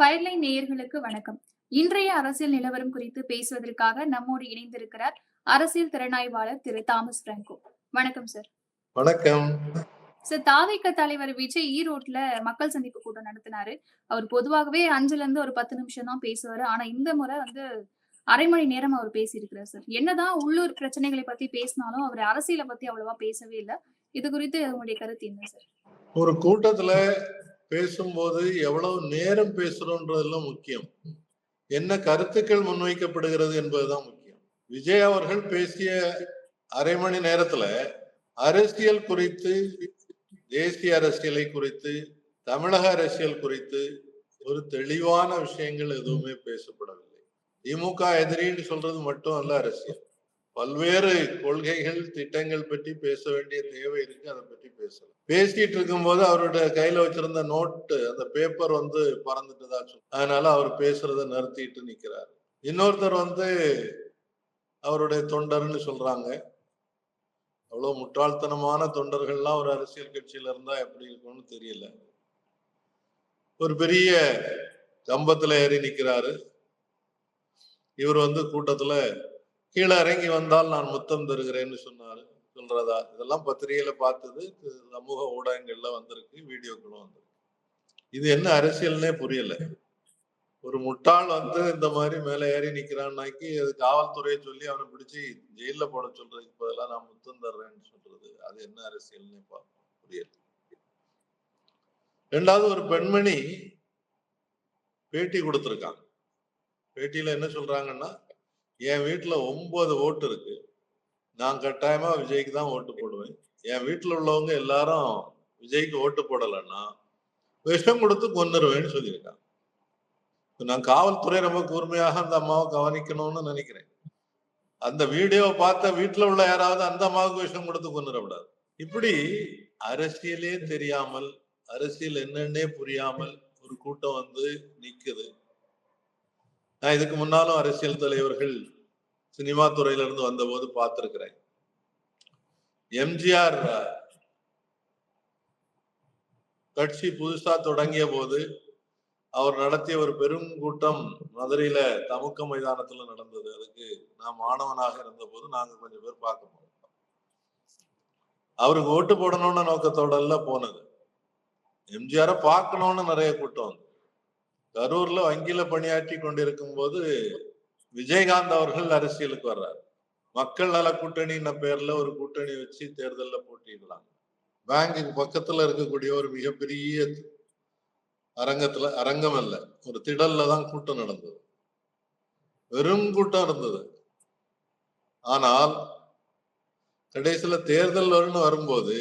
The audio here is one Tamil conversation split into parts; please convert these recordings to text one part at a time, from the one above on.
ஃபயர்லைன் நேயர்களுக்கு வணக்கம். இன்றைய அரசியல் நிலவரம் குறித்து பேசுவதற்காக நம்மோடு இணைந்திருக்கிறார் அரசியல் திறனாய்வாளர் திரு தாமஸ் பிராங்கோ. வணக்கம் சார். வணக்கம் சார், தாவேக தலைவர் விஜய் ஈரோட்ல மக்கள் சந்திப்பு கூட்டம் நடத்தினாரு. அவர் பொதுவாகவே 5ல இருந்து ஒரு 10 நிமிஷம் தான் பேசுவாரு. ஆனா இந்த முறை அரை மணி நேரம் அவர் பேசியிருக்கிறார் சார். என்னதான் உள்ளூர் பிரச்சனைகளை பத்தி பேசினாலும் அவர் அரசியலை பத்தி அவ்வளவா பேசவே இல்ல. இது குறித்து உங்களுடைய கருத்து என்ன சார்? ஒரு கூட்டத்துல பேசும்போது எவ்வளவு நேரம் பேசுறோன்றதெல்லாம் முக்கியம். என்ன கருத்துக்கள் முன்வைக்கப்படுகிறது என்பதுதான் முக்கியம். விஜய் அவர்கள் பேசிய அரை மணி நேரத்துல அரசியல் குறித்து, தேசிய அரசியலை குறித்து, தமிழக அரசியல் குறித்து ஒரு தெளிவான விஷயங்கள் எதுவுமே பேசப்படவில்லை. திமுக எதிரின்னு சொல்றது மட்டும் அல்ல அரசியல். பல்வேறு கொள்கைகள், திட்டங்கள் பற்றி பேச வேண்டிய தேவை இருக்கு. அதை பற்றி பேசலாம். பேசிட்டு இருக்கும்போது அவருடைய கையில வச்சிருந்த நோட்டு, அந்த பேப்பர் பறந்துட்டுதா சொல்லு. அதனால அவர் பேசுறத நிறுத்திட்டு நிக்கிறாரு. இன்னொருத்தர் அவருடைய தொண்டர்னு சொல்றாங்க. அவ்வளவு முட்டாள்தனமான தொண்டர்கள்லாம் ஒரு அரசியல் கட்சியில இருந்தா எப்படி இருக்கும்னு தெரியல. ஒரு பெரிய கம்பத்துல ஏறி நிக்கிறாரு. இவர் கூட்டத்துல கீழே இறங்கி வந்தால் நான் முத்தம் தருகிறேன்னு சொல்றதா? இதெல்லாம் பத்திரிகையில பார்த்தது, சமூக ஊடகங்கள்ல வந்திருக்கு, வீடியோக்களும் வந்திருக்கு. இது என்ன அரசியல்னே புரியல. ஒரு முட்டாள் இந்த மாதிரி மேல ஏறி நிக்கிறான்னாக்கி அது காவல்துறையை சொல்லி அவனை பிடிச்சி ஜெயில போட சொல்றதுக்கு பதிலாக நான் முத்தம் தர்றேன்னு சொல்றது, அது என்ன அரசியல்னே புரியல. ரெண்டாவது, ஒரு பெண்மணி பேட்டி கொடுத்திருக்காங்க. பேட்டியில என்ன சொல்றாங்கன்னா, என் வீட்டுல 9 ஓட்டு இருக்கு, நான் கட்டாயமா விஜய்க்கு தான் ஓட்டு போடுவேன். என் வீட்டுல உள்ளவங்க எல்லாரும் விஜய்க்கு ஓட்டு போடலன்னா விஷம் கொடுத்து கொன்னுருவேன்னு சொல்லியிருக்காங்க. நான் காவல்துறை ரொம்ப கூர்மையாக அந்த அம்மாவை கவனிக்கணும்னு நினைக்கிறேன். அந்த வீடியோவை பார்த்த வீட்டுல உள்ள யாராவது அந்த அம்மாவுக்கு விஷம் கொடுத்து கொன்னுடக்கூடாது. இப்படி அரசியலே தெரியாமல், அரசியல் என்னன்னே புரியாமல் ஒரு கூட்டம் நிக்குது. நான் இதுக்கு முன்னாலும் அரசியல் தலைவர்கள் சினிமா துறையில இருந்து வந்த போது பார்த்திருக்கிறேன். எம்ஜிஆர் கட்சி புதுசா தொடங்கிய போது அவர் நடத்திய ஒரு பெரும் கூட்டம் மதுரையில தமுக்க மைதானத்துல நடந்தது. அதுக்கு நான் மாணவனாக இருந்த போது நாங்க கொஞ்சம் பேர் பார்க்க போனோம். அவருக்கு ஓட்டு போடணும்னு நோக்கத்தோட எல்லாம் போனது. எம்ஜிஆரை பார்க்கணும்னு நிறைய கூட்டம் கரூர்ல வங்கியில பணியாற்றி கொண்டிருக்கும் போது விஜயகாந்த் அவர்கள் அரசியலுக்கு வர்றாரு. மக்கள் நல கூட்டணின்ற பேர்ல ஒரு கூட்டணி வச்சு தேர்தல்ல போட்டியிடலாம். பேங்குக்கு பக்கத்துல இருக்கக்கூடிய ஒரு மிகப்பெரிய அரங்கம் அல்ல, ஒரு திடல்ல தான் கூட்டம் நடந்தது. வெறும் கூட்டம் இருந்தது. ஆனால் கடைசியில தேர்தல் வரும்போது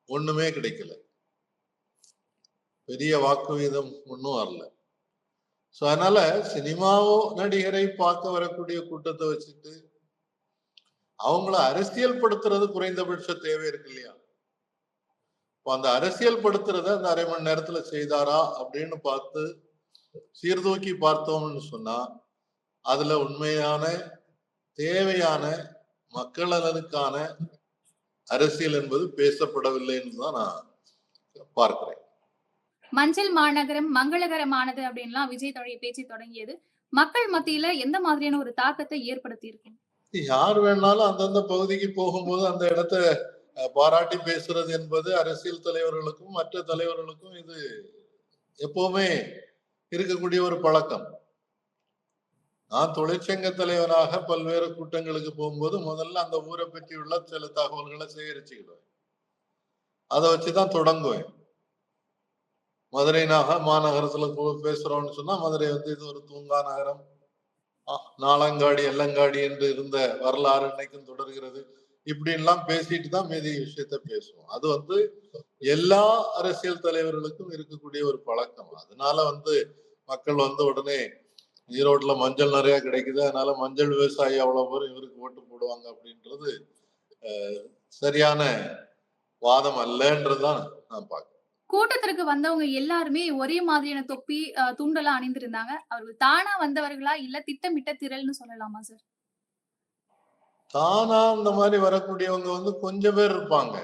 ஒண்ணுமே கிடைக்கல. பெரிய வாக்கு வீதம் ஒன்றும் வரல. அதனால சினிமாவோ நடிகரை பார்க்க வரக்கூடிய கூட்டத்தை வச்சுட்டு அவங்கள அரசியல் படுத்துறது குறைந்தபட்ச தேவை இருக்கு இல்லையா? அந்த அரசியல் படுத்துறத அந்த அரை மணி நேரத்துல செய்தாரா அப்படின்னு பார்த்து சீர்தூக்கி பார்த்தோம்னு சொன்னா அதுல உண்மையான தேவையான மக்கள் நலனுக்கான அரசியல் என்பது பேசப்படவில்லை என்றுதான் நான் பார்க்கிறேன். மஞ்சள் மாநகரம் மங்களகரமானது அப்படின்லாம் விஜய் பேச்சு தொடங்கியது மக்கள் மத்தியில எந்த மாதிரியான ஒரு தாக்கத்தை ஏற்படுத்தி இருக்கு? யார் வேணாலும் அந்தந்த பகுதிக்கு போகும்போது அந்த இடத்தை பாராட்டி பேசுறது என்பது அரசியல் தலைவர்களுக்கும் மற்ற தலைவர்களுக்கும் இது எப்பவுமே இருக்கக்கூடிய ஒரு பழக்கம். நான் தொழிற்சங்க தலைவராக பல்வேறு கூட்டங்களுக்கு போகும்போது முதல்ல அந்த ஊரை பற்றி உள்ள சில தகவல்களை சேகரிச்சுக்கிடுவேன். அதை வச்சுதான் தொடங்குவேன். மதுரை மாநகரத்துல பேசுறோம்னு சொன்னா மதுரை இது ஒரு தூங்கா நகரம், நாளங்காடி எல்லங்காடி என்று இருந்த வரலாறு இன்னைக்கும் தொடர்கிறது. இப்படி எல்லாம் பேசிட்டு தான் மீதி விஷயத்த பேசுவோம். அது எல்லா அரசியல் தலைவர்களுக்கும் இருக்கக்கூடிய ஒரு பழக்கம். அதனால மக்கள் உடனே ஈரோட்ல மஞ்சள் நிறைய கிடைக்குது, அதனால மஞ்சள் விவசாயி அவ்வளவு பேர் இவருக்கு ஓட்டு போடுவாங்க அப்படின்றது சரியான வாதம் அல்லன்றதுதான் நான் பார்க்கிறேன். கூட்டத்திற்கு வந்தவங்க எல்லாருமே ஒரே மாதிரியான தொப்பி துண்டெல்லாம் அணிந்திருந்தாங்க. அவர்கள் தானா வந்தவர்களா இல்ல திட்டமிட்ட திரள்னு சொல்லலாமா சார்? தானா இந்த மாதிரி வரக்கூடியவங்க கொஞ்சம் பேர் இருப்பாங்க.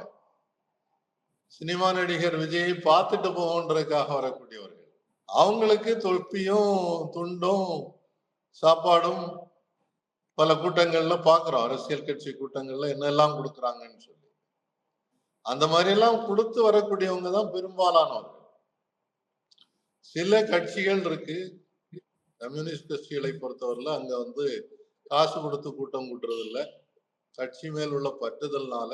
சினிமா நடிகர் விஜயை பார்த்துட்டு போகன்றதுக்காக வரக்கூடியவர்கள். அவங்களுக்கு தொப்பியும் துண்டும் சாப்பாடும் பல கூட்டங்கள்ல பாக்குறோம். அரசியல் கட்சி கூட்டங்கள்ல என்னெல்லாம் கொடுக்குறாங்கன்னு சொல்லி அந்த மாதிரி எல்லாம் கொடுத்து வரக்கூடியவங்க தான் பெரும்பாலானவர்கள். சில கட்சிகள் இருக்கு, கம்யூனிஸ்ட் கட்சிகளை பொறுத்தவரையில அங்க வந்து காசு கொடுத்து கூட்டம் கூட்டுறது இல்ல, கட்சி மேல் உள்ள பற்றுதல்னால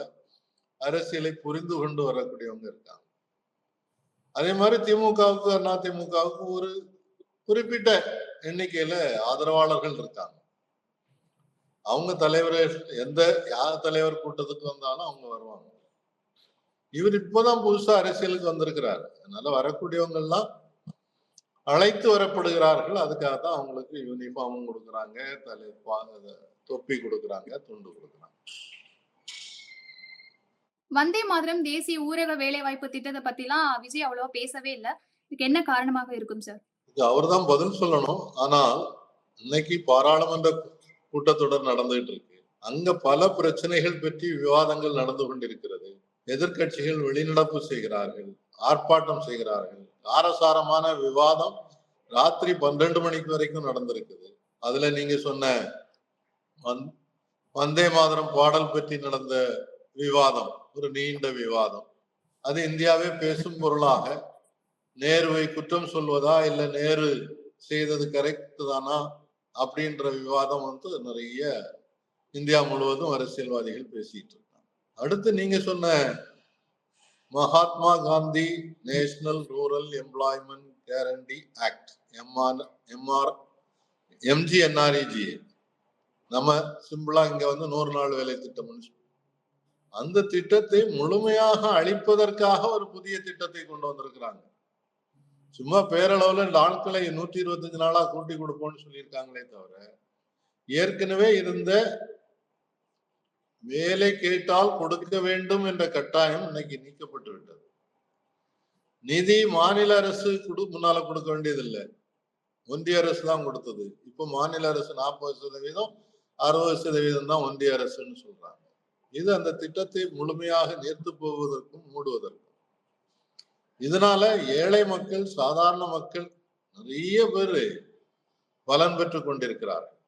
அரசியலை புரிந்து கொண்டு வரக்கூடியவங்க இருக்காங்க. அதே மாதிரி திமுகவுக்கு அதிமுகவுக்கு ஒரு குறிப்பிட்ட எண்ணிக்கையில ஆதரவாளர்கள் இருக்காங்க. அவங்க தலைவரை எந்த யார் தலைவர் கூட்டத்துக்கு வந்தாலும் அவங்க வருவாங்க. இவர் இப்பதான் புதுசா அரசியலுக்கு வந்திருக்கிறார். அதனால வரக்கூடியவங்க எல்லாம் அழைத்து வரப்படுகிறார்கள். அதுக்காக தான் அவங்களுக்கு யூனிஃபார்மும் கொடுக்குறாங்க, தொப்பி கொடுக்குறாங்க, துண்டு கொடுக்குறாங்க. வந்தே மாதரம் தேசிய ஊரக வேலைவாய்ப்பு திட்டத்தை பத்திலாம் விஜய் அவ்வளவா பேசவே இல்ல. இதுக்கு என்ன காரணமாக இருக்கும் சார்? இது அவர்தான் பதில் சொல்லணும். ஆனால் இன்னைக்கு பாராளுமன்ற கூட்டத்தொடர் நடந்துகிட்டு இருக்கு. அங்க பல பிரச்சனைகள் பற்றி விவாதங்கள் நடந்து கொண்டிருக்கிறது. எதிர்கட்சிகள் வெளிநடப்பு செய்கிறார்கள், ஆர்ப்பாட்டம் செய்கிறார்கள். காரசாரமான விவாதம் ராத்திரி 12 மணிக்கு வரைக்கும் நடந்திருக்குது. அதுல நீங்க சொன்ன வந்தே மாதரம் பாடல் பற்றி நடந்த விவாதம் ஒரு நீண்ட விவாதம். அது இந்தியாவே பேசும் பொருளாக நேருவை குற்றம் சொல்வதா இல்ல நேரு செய்தது கரெக்ட் தானா அப்படின்ற விவாதம் வந்து நிறைய இந்தியா முழுவதும் அரசியல்வாதிகள் பேசிட்டு இருக்காங்க. அடுத்து நீங்க சொன்ன Mahatma Gandhi national rural employment guarantee act, MGNREG, நம்ம சிம்பிளா இங்க வந்து 100 நாள் வேலை திட்டம்னு சொல்லுவோம். அந்த திட்டத்தை முழுமையாக அழிப்பதற்காக ஒரு புதிய திட்டத்தை கொண்டு வந்திருக்கிறாங்க. சும்மா பேரளவுல நாட்களை 125 நாளா கூட்டி கொடுப்போம்னு சொல்லியிருக்காங்களே தவிர ஏற்கனவே இருந்த வேலை கேட்டால் கொடுக்க வேண்டும் என்ற கட்டாயம் இன்னைக்கு நீக்கப்பட்டு விட்டது. நிதி மாநில அரசு முன்னால கொடுக்க வேண்டியதில்லை, ஒன்றிய அரசு தான் கொடுத்தது. இப்ப மாநில அரசு 40%, 60% தான் ஒன்றிய அரசுன்னு சொல்றாங்க. இது அந்த திட்டத்தை முழுமையாக நீர்த்து போவதற்கும் மூடுவதற்கும். இதனால ஏழை மக்கள், சாதாரண மக்கள் நிறைய பேர் பலன் பெற்றுக் கொண்டிருக்கிறார்கள்.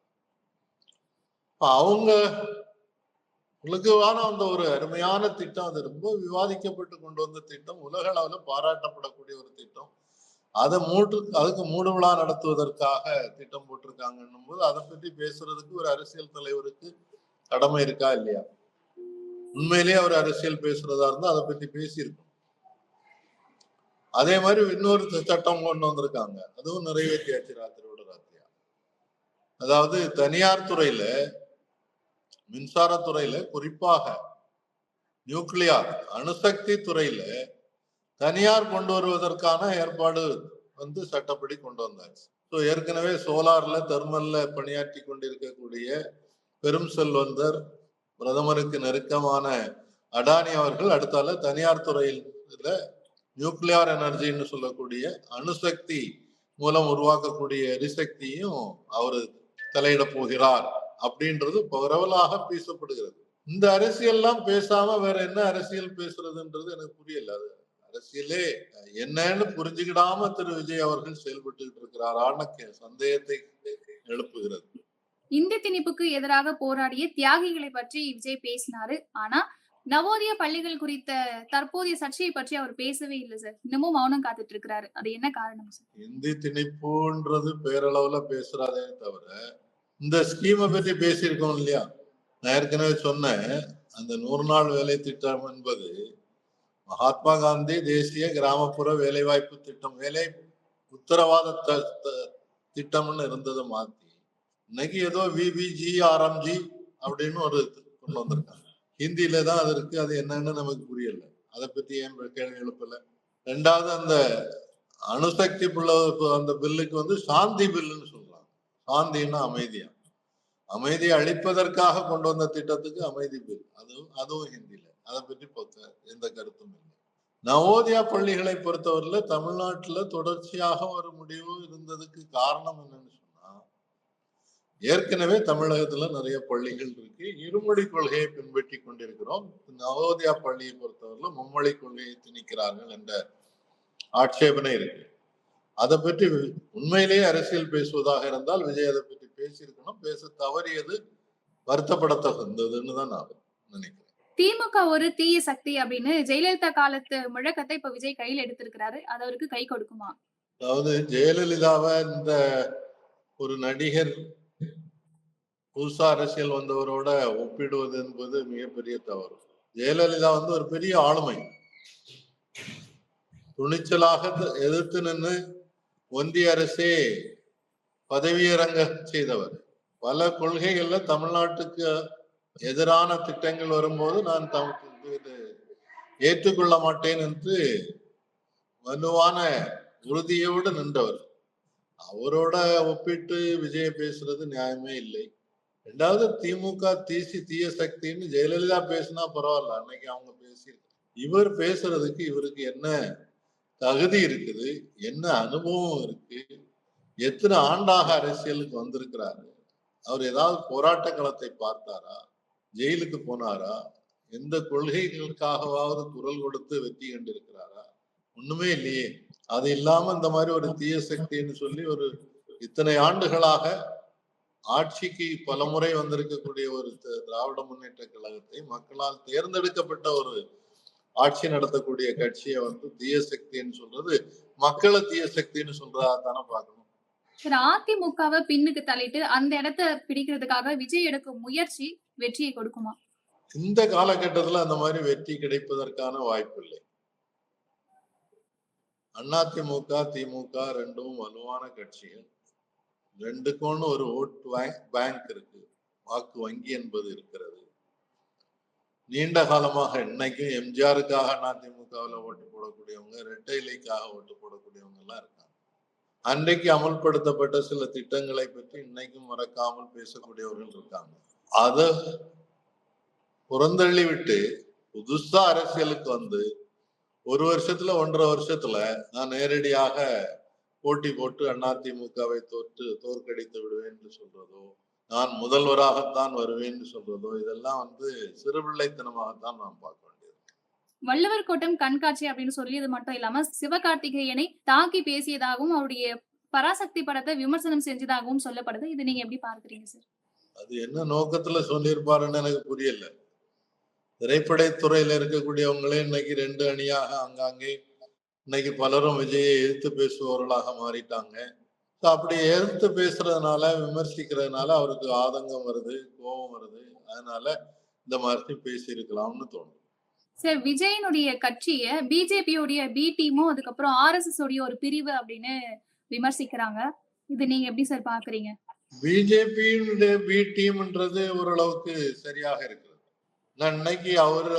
அவங்களுக்கான அந்த ஒரு அருமையான திட்டம், அது ரொம்ப விவாதிக்கப்பட்டு கொண்டு வந்த திட்டம், உலக அளவுல பாராட்டப்படக்கூடிய ஒரு திட்டம். அதுக்கு மூடு விழா நடத்துவதற்காக திட்டம் போட்டிருக்காங்கன்னும் போது அதை பற்றி பேசுறதுக்கு ஒரு அரசியல் தலைவருக்கு கடமை இருக்கா இல்லையா? உண்மையிலேயே அவர் அரசியல் பேசுறதா இருந்தா அதை பற்றி பேசியிருக்கோம். அதே மாதிரி இன்னொரு சட்டம் கொண்டு வந்திருக்காங்க, அதுவும் நிறைவேற்றியாச்சு ராத்திரியோட ராத்திரியா. அதாவது தனியார் துறையில, மின்சாரத்துறையில, குறிப்பாக நியூக்ளியர் அணுசக்தி துறையில தனியார் கொண்டு வருவதற்கான ஏற்பாடு வந்து சட்டப்படி கொண்டு வந்தாச்சு. ஏற்கனவே சோலார்ல தெர்மல்ல பணியாற்றி கொண்டிருக்கக்கூடிய பெரும் செல்வந்தர், பிரதமருக்கு நெருக்கமான அடானி அவர்கள் அடுத்தால தனியார் துறையில் நியூக்ளியர் எனர்ஜின்னு சொல்லக்கூடிய அணுசக்தி மூலம் உருவாக்கக்கூடிய எரிசக்தியும் அவரு தலையிட போகிறார் அப்படின்றது பரவலாக பேசப்படுகிறது. இந்த அரசியல்லாம் பேசாம வேற என்ன அரசியல் பேசுறதுன்றது எனக்கு புரியல. அது அரசியலே என்னன்னு புரிஞ்சுக்கிடாம திரு விஜய் அவர்கள் செயல்பட்டு இருக்கிறாரான்னு சந்தேகத்தை எழுப்புகிறது. இந்தி திணிப்புக்கு எதிராக போராடிய தியாகிகளை பற்றி விஜய் பேசினாரு. ஆனா நவோதய பள்ளிகள் குறித்த தற்போதைய சர்ச்சையை பற்றி அவர் பேசவே இல்லை சார். இன்னமும் மௌனம் காத்துட்டு இருக்கிறாரு. அது என்ன காரணம் சார்? இந்தி திணிப்புன்றது பேரளவுல பேசுறாதே தவிர இந்த ஸ்கீமை பற்றி பேசியிருக்கோம் இல்லையா? நான் ஏற்கனவே சொன்னேன், அந்த 100 நாள் வேலை திட்டம் என்பது மகாத்மா காந்தி தேசிய கிராமப்புற வேலைவாய்ப்பு திட்டம், வேலை உத்தரவாத திட்டம்னு இருந்ததை மாத்தி இன்னைக்கு ஏதோ VBGRMG அப்படின்னு ஒரு கொண்டு வந்திருக்காங்க. ஹிந்தியில தான் அது இருக்கு, அது என்னன்னு நமக்கு புரியல. அதை பத்தி ஏன் கேள்வி எழுப்பல? ரெண்டாவது, அந்த அணுசக்தி அந்த பில்லுக்கு வந்து சாந்தி பில்லுன்னு சொல்றாங்க. சாந்தின்னா அமைதியா, அமைதியை அழிப்பதற்காக கொண்டு வந்த திட்டத்துக்கு அமைதி பில், அதுவும் ஹிந்தியில. அதை பற்றி எந்த கருத்தும் இல்லை. நவோதயா பள்ளிகளை பொறுத்தவரையில தமிழ்நாட்டுல தொடர்ச்சியாக ஒரு முடிவு இருந்ததுக்கு காரணம் என்னன்னு சொன்னா, ஏற்கனவே தமிழகத்துல நிறைய பள்ளிகள் இருக்கு, இருமொழி கொள்கையை பின்பற்றி கொண்டிருக்கிறோம். நவோதயா பள்ளியை பொறுத்தவரையில மும்மொழி கொள்கையை திணிக்கிறார்கள் என்ற ஆட்சேபனை இருக்கு. அதை பற்றி உண்மையிலேயே அரசியல் பேசுவதாக இருந்தால் விஜய் அதை பற்றி பேசியிருக்கணும். பேச தவறியது வருத்தப்படத்தகுந்ததுன்னு தான் நான் நினைக்கிறேன். திமுக ஒரு தீய சக்தி அப்படின்னு ஜெயலலிதா காலத்து முழக்கத்தை இப்ப விஜய் கையில் எடுத்திருக்கிறாரு. அது அவருக்கு கை கொடுக்குமா? அதாவது ஜெயலலிதாவை இந்த ஒரு நடிகர் புதுசா அரசியல் வந்தவரோட ஒப்பிடுவது என்பது மிகப்பெரிய தவறு. ஜெயலலிதா ஒரு பெரிய ஆளுமை, துணிச்சலாக எதிர்த்து நின்று ஒன்றிய அரசே பதவியிறங்க செய்தவர். பல கொள்கைகள்ல தமிழ்நாட்டுக்கு எதிரான திட்டங்கள் வரும்போது நான் ஏற்றுக்கொள்ள மாட்டேன் என்று வலுவான உறுதியோடு நின்றவர். அவரோட ஒப்பிட்டு விஜய பேசுறது நியாயமே இல்லை. ரெண்டாவது, திமுக தீய சக்தின்னு ஜெயலலிதா பேசினா பரவாயில்ல, அன்னைக்கு அவங்க பேசி, இவர் பேசுறதுக்கு இவருக்கு என்ன தகுதி இருக்குது, என்ன அனுபவம் இருக்கு, எத்தனை ஆண்டாக அரசியலுக்கு வந்திருக்கிறாரு, அவர் ஏதாவது போராட்ட களத்தை பார்த்தாரா, ஜெயிலுக்கு போனாரா, எந்த கொள்கைகளுக்காகவாவது குரல் கொடுத்து வெற்றி கண்டிருக்கிறாரா? ஒண்ணுமே இல்லையே. அது இல்லாம இந்த மாதிரி ஒரு தீய சக்தின்னு சொல்லி ஒரு இத்தனை ஆண்டுகளாக ஆட்சிக்கு பல முறை வந்திருக்கக்கூடிய ஒரு திராவிட முன்னேற்ற கழகத்தை, மக்களால் தேர்ந்தெடுக்கப்பட்ட ஒரு ஆட்சி நடத்தக்கூடிய கட்சியை தீய சக்தின்னு சொல்றது மக்களை தீய சக்தின்னு சொல்றதா தானே பார்க்கணும். அதிமுகவை பின்னுக்கு தள்ளிட்டு அந்த இடத்தை பிடிக்கிறதுக்காக விஜய் எடுக்கும் முயற்சி வெற்றியை கொடுக்குமா? இந்த காலகட்டத்துல அந்த மாதிரி வெற்றி கிடைப்பதற்கான வாய்ப்பு இல்லை. அதிமுக திமுக ரெண்டும் வலுவான கட்சிகள், ரெண்டுக்கும் ஒரு ஓட்டு பேங்க் இருக்கு, வாக்கு வங்கி என்பது இருக்கிறது. நீண்ட காலமாக இன்னைக்கும் எம்ஜிஆருக்காக அதிமுகவில் ஓட்டு போடக்கூடியவங்க, இரட்டை இலைக்காக ஓட்டு போடக்கூடியவங்க எல்லாம் இருக்காங்க. அன்றைக்கு அமல்படுத்தப்பட்ட சில திட்டங்களை பற்றி இன்னைக்கும் மறக்காமல் பேசக்கூடியவர்கள் இருக்காங்க. அதை புறந்தள்ளி விட்டு புதுசா அரசியலுக்கு ஒரு வருஷத்துல 1.5 வருஷத்துல நான் நேரடியாக போட்டி போட்டு அதிமுகவை தோற்கடித்து விடுவேன் என்று சொல்றதோ, நான் முதல்வராகத்தான் வருவேன் சொல்றதோ, இதெல்லாம் சிறுபிள்ளைத்தனமாகத்தான் நாம் பார்க்க வேண்டியது. வள்ளுவர் கோட்டம் கண்காட்சி அப்படின்னு சொல்லியது மட்டும் இல்லாம சிவகார்த்திகேயனை தாக்கி பேசியதாகவும் அவருடைய பராசக்தி படத்தை விமர்சனம் செஞ்சதாகவும் சொல்லப்படுது. இது நீங்க எப்படி பார்க்கிறீங்க சார்? அது என்ன நோக்கத்துல சொல்லியிருப்பாருன்னு எனக்கு புரியல. திரைப்படத்துறையில இருக்கக்கூடியவங்களே இன்னைக்கு 2 அணியாக ஆங்காங்கே இன்னைக்கு பலரும் விஜயை எதிர்த்து பேசுபவர்களாக மாறிட்டாங்க. அப்படி எதிர்த்து பேசுறதுனால, விமர்சிக்கிறதுனால அவருக்கு ஆதங்கம் வருது, கோபம் வருது. அதனால இந்த மாதிரி பேசியிருக்கலாம்னு தோணும். சார், விஜயனுடைய கட்சிய பிஜேபியோடைய பி டீமும் அதுக்கப்புறம் RSS உடைய ஒரு பிரிவு அப்படின்னு விமர்சிக்கிறாங்க. இது நீங்க எப்படி சார் பாக்குறீங்க? பிஜேபியினுடைய பி டீம்ன்றது ஓரளவுக்கு சரியாக இருக்கிறது. நான் இன்னைக்கு அவர்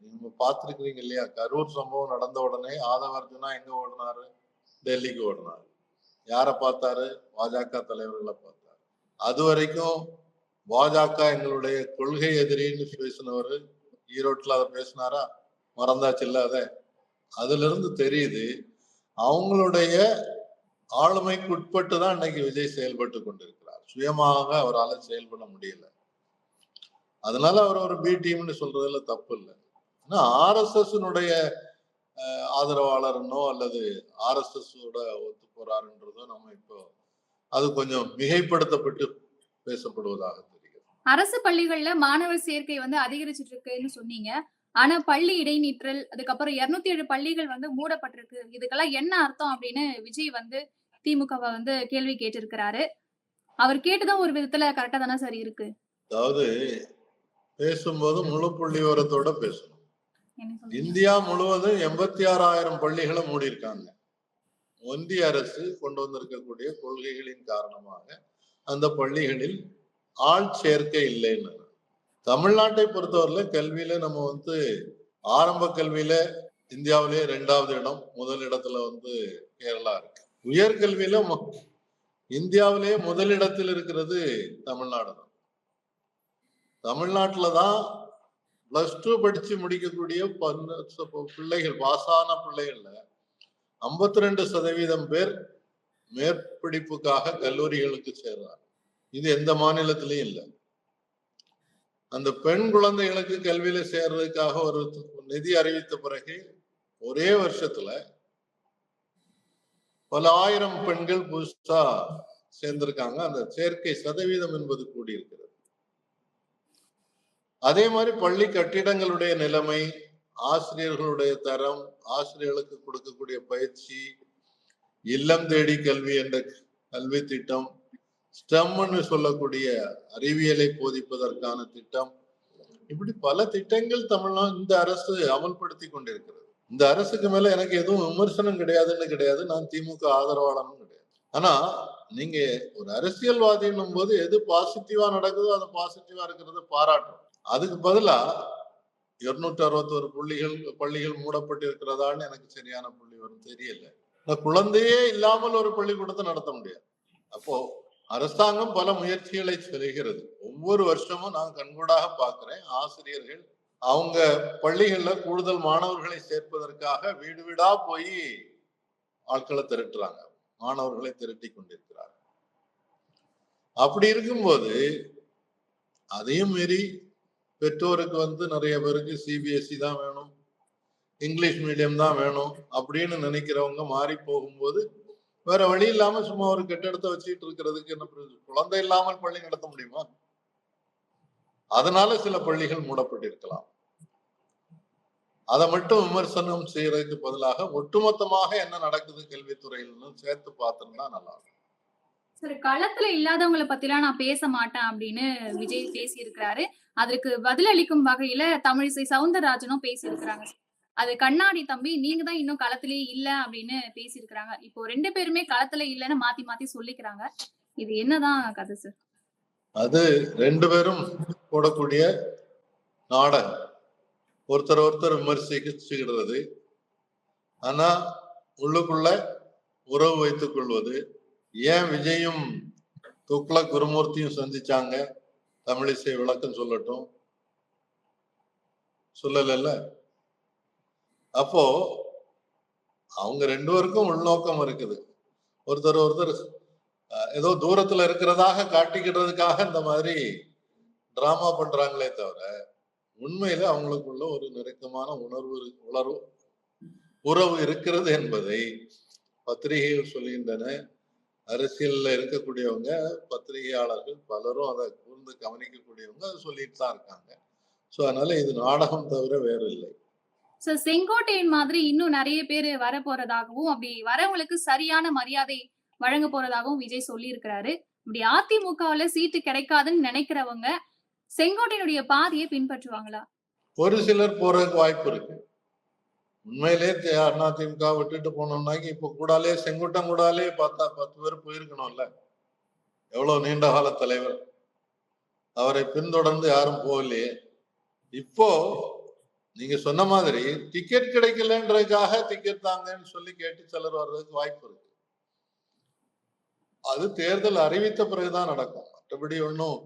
நீங்க பார்த்திருக்கிறீங்க இல்லையா, கரூர் சம்பவம் நடந்த உடனே ஆதவர்ஜுனா எங்க ஓடினாரு? டெல்லிக்கு ஓடினாரு. யாரை பார்த்தாரு? பாஜக தலைவர்களை பார்த்தாரு. அது வரைக்கும் பாஜக எங்களுடைய கொள்கை எதிரின்னு பேசினவர் ஈரோட்டில் அதை பேசினாரா? மறந்தாச்சு இல்ல. அதுல இருந்து தெரியுது அவங்களுடைய ஆளுமைக்கு உட்பட்டு தான் இன்னைக்கு விஜய் செயல்பட்டு கொண்டிருக்கிறார். சுயமாக அவரால் செயல்பட முடியல. அதனால அவர் ஒரு பி டீம்னு சொல்றதுல தப்பு இல்லை. ஆனா RSS ஆதரவாளர்னோ அல்லது RSS ஒத்து போறாருன்றதோ நம்ம இப்போ அது கொஞ்சம் மிகைப்படுத்தப்பட்டு பேசப்படுவதாக தெரிகிறது. அரசு பள்ளிகள்ல மாணவர் சேர்க்கை அதிகரிச்சிட்டு இருக்குன்னு சொன்னீங்க. ஆனா பள்ளி இடைநிற்றல், அதுக்கப்புறம் 207 பள்ளிகள் மூடப்பட்டிருக்கு. இதுக்கெல்லாம் என்ன அர்த்தம் அப்படின்னு விஜய் திமுகவை கேள்வி கேட்டிருக்கிறாரு. அவர் கேட்டுதான் ஒரு விதத்துல கரெக்டா தானே சார் இருக்கு. அதாவது பேசும்போது முழு புள்ளி விவரத்தோட பேசணும். இந்தியா முழுவதும் 86,000 பள்ளிகளை மூடி இருக்காங்க. ஒன்றிய அரசு கொண்டு வந்திருக்கக்கூடிய கொள்கைகளின் காரணமாக அந்த பள்ளிகளில் ஆள் சேர்க்கை இல்லைன்னு. தமிழ்நாட்டை பொறுத்தவரையில கல்வியில நம்ம ஆரம்ப கல்வியில இந்தியாவிலேயே 2வது இடம், முதல் இடத்துல கேரளா இருக்கு. உயர்கல்வியில இந்தியாவிலேயே முதலிடத்தில் இருக்கிறது தமிழ்நாடு தான். தமிழ்நாட்டுலதான் +2 படிச்சு முடிக்கக்கூடிய பிள்ளைகள், பாசான பிள்ளைகள்ல 52% பேர் மேற்படிப்புக்காக கல்லூரிகளுக்கு சேர்றாங்க. இது எந்த மாநிலத்திலையும் இல்லை. அந்த பெண் குழந்தைகளுக்கு கல்வியில சேர்றதுக்காக ஒரு நிதி அறிவித்த பிறகு ஒரே வருஷத்துல பல ஆயிரம் பெண்கள் புதுசா சேர்ந்திருக்காங்க. அந்த சேர்க்கை சதவீதம் என்பது கூடியிருக்கிறது. அதே மாதிரி பள்ளி கட்டிடங்களுடைய நிலைமை, ஆசிரியர்களுடைய தரம், ஆசிரியர்களுக்கு கொடுக்கக்கூடிய பயிற்சி, இல்லம் தேடி கல்வி என்ற கல்வி திட்டம், ஸ்டெம்னு சொல்லக்கூடிய அறிவியலை போதிப்பதற்கான திட்டம், இப்படி பல திட்டங்கள் தமிழ்நாடு இந்த அரசு அமல்படுத்தி கொண்டிருக்கிறது. இந்த அரசுக்கு மேல எனக்கு எதுவும் விமர்சனம் கிடையாதுன்னு கிடையாது. நான் திமுக ஆதரவாளனும் கிடையாது. ஆனா நீங்க ஒரு அரசியல்வாதின்னும் போது எது பாசிட்டிவா நடக்குதோ அது பாசிட்டிவா இருக்கிறத பாராட்டணும். அதுக்கு பதிலா 261 பள்ளிகள் மூடப்பட்டிருக்கிறதான்னு எனக்கு சரியான புள்ளி வரும் தெரியல. குழந்தையே இல்லாமல் ஒரு பள்ளிக்கூடத்தை நடத்த முடியாது. அப்போ அரசாங்கம் பல முயற்சிகளை செய்கிறது. ஒவ்வொரு வருஷமும் நான் கண்கூடாக பார்க்கிறேன். ஆசிரியர்கள் அவங்க பள்ளிகள்ல கூடுதல் மாணவர்களை சேர்ப்பதற்காக வீடு வீடா போய் ஆட்களை திரட்டுறாங்க, மாணவர்களை திரட்டி கொண்டிருக்கிறார்கள். அப்படி இருக்கும்போது அதையும் மீறி பெற்றோருக்கு நிறைய பேருக்கு சிபிஎஸ்இ தான் வேணும், இங்கிலீஷ் மீடியம் தான் வேணும் அப்படின்னு நினைக்கிறவங்க மாறி போகும்போது வேற வழி இல்லாம சும்மா ஒரு கட்டிடத்தை வச்சுட்டு இருக்கிறதுக்கு என்ன குழந்தை இல்லாமல் பள்ளி நடத்த முடியுமா? அதனால சில பள்ளிகள் மூடப்பட்டிருக்கலாம். அதை மட்டும் விமர்சனம் செய்யறதுக்கு பதிலாக ஒட்டுமொத்தமாக என்ன நடக்குது கல்வித்துறையிலும் சேர்த்து பார்த்தோம்னா நல்லா இருக்கும். சார், களத்துல இல்லாதவங்கள பத்திலாம் நான் பேச மாட்டேன் அப்படின்னு விஜய் பேசியிருக்கிறாரு. அதற்கு பதிலளிக்கும் வகையில தமிழிசை சவுந்தரராஜனும் பேசியிருக்கிறாங்க. அது கண்ணாடி தம்பி, நீங்க தான் இன்னும் களத்திலேயே இல்ல அப்படின்னு பேசியிருக்கிறாங்க. இப்போ 2 பேருமே களத்துல இல்லன்னு மாத்தி மாத்தி சொல்லிக்கிறாங்க. இது என்னதான் கதை சார்? அது 2 பேரும் போடக்கூடிய நாடகம். ஒருத்தர் விமர்சிச்சுக்கிறது. ஆனா உள்ளுக்குள்ள உறவு வைத்துக் கொள்வது. ஏன் விஜயும் துக்ளக் குருமூர்த்தியும் சந்திச்சாங்க? தமிழிசை விளக்கம் சொல்லட்டும். சொல்லல. அப்போ அவங்க 2 பேருக்கும் உள்நோக்கம் இருக்குது. ஒருத்தர் ஏதோ தூரத்துல இருக்கிறதாக காட்டிக்கிறதுக்காக இந்த மாதிரி டிராமா பண்றாங்களே தவிர உண்மையில அவங்களுக்குள்ள ஒரு நெருக்கமான உறவு இருக்கிறது என்பதை பத்திரிகைகள் சொல்கின்றன. அரசியல்ல இருக்கக்கூடியவங்க, பத்திரிகையாளர்கள் பலரும் அதை கூர்ந்து கவனிக்கக்கூடியவங்க அதை சொல்லிட்டு தான் இருக்காங்க. சோ அதனால இது நாடகம் தவிர வேற இல்லை. சார், செங்கோட்டையன் மாதிரி இன்னும் நிறைய பேர் வர போறதாகவும், அப்படி வரவங்களுக்கு சரியான மரியாதை வழங்க போறதாகவும் விஜய் சொல்லியிருக்கிறாரு. இப்படி அதிமுகவுல சீட்டு கிடைக்காதுன்னு நினைக்கிறவங்க செங்கோட்டையனுடைய பாதையை பின்பற்றுவாங்களா? ஒரு சிலர் போறதுக்கு வாய்ப்பு இருக்கு. உண்மையிலே அதிமுக விட்டுட்டு போனோம்னாக்கி இப்ப கூடாலே செங்குட்டங்கூடாலே பார்த்தா 10 பேர் போயிருக்கணும்ல. எவ்வளவு நீண்ட கால தலைவர், அவரை பின்தொடர்ந்து யாரும் போகலையே. இப்போ நீங்க சொன்ன மாதிரி டிக்கெட் கிடைக்கலன்றதுக்காக டிக்கெட் தாங்கன்னு சொல்லி கேட்டு சிலர் வர்றதுக்கு வாய்ப்பு இருக்கு. அது தேர்தல் அறிவித்த பிறகுதான் நடக்கும். மற்றபடி ஒன்னும்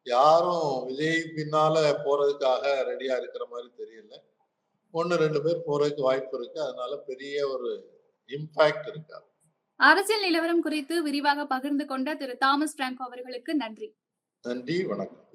யாரும் விஜய் பின்னால போறதுக்காக ரெடியா இருக்கிற மாதிரி தெரியல. 1-2 பேர் போறதுக்கு வாய்ப்பு இருக்கு. அதனால பெரிய ஒரு இம்பாக்ட் இருக்காது. அரசியல் நிலவரம் குறித்து விரிவாக பகிர்ந்து கொண்ட திரு தாமஸ் பிராங்கோ அவர்களுக்கு நன்றி. நன்றி, வணக்கம்.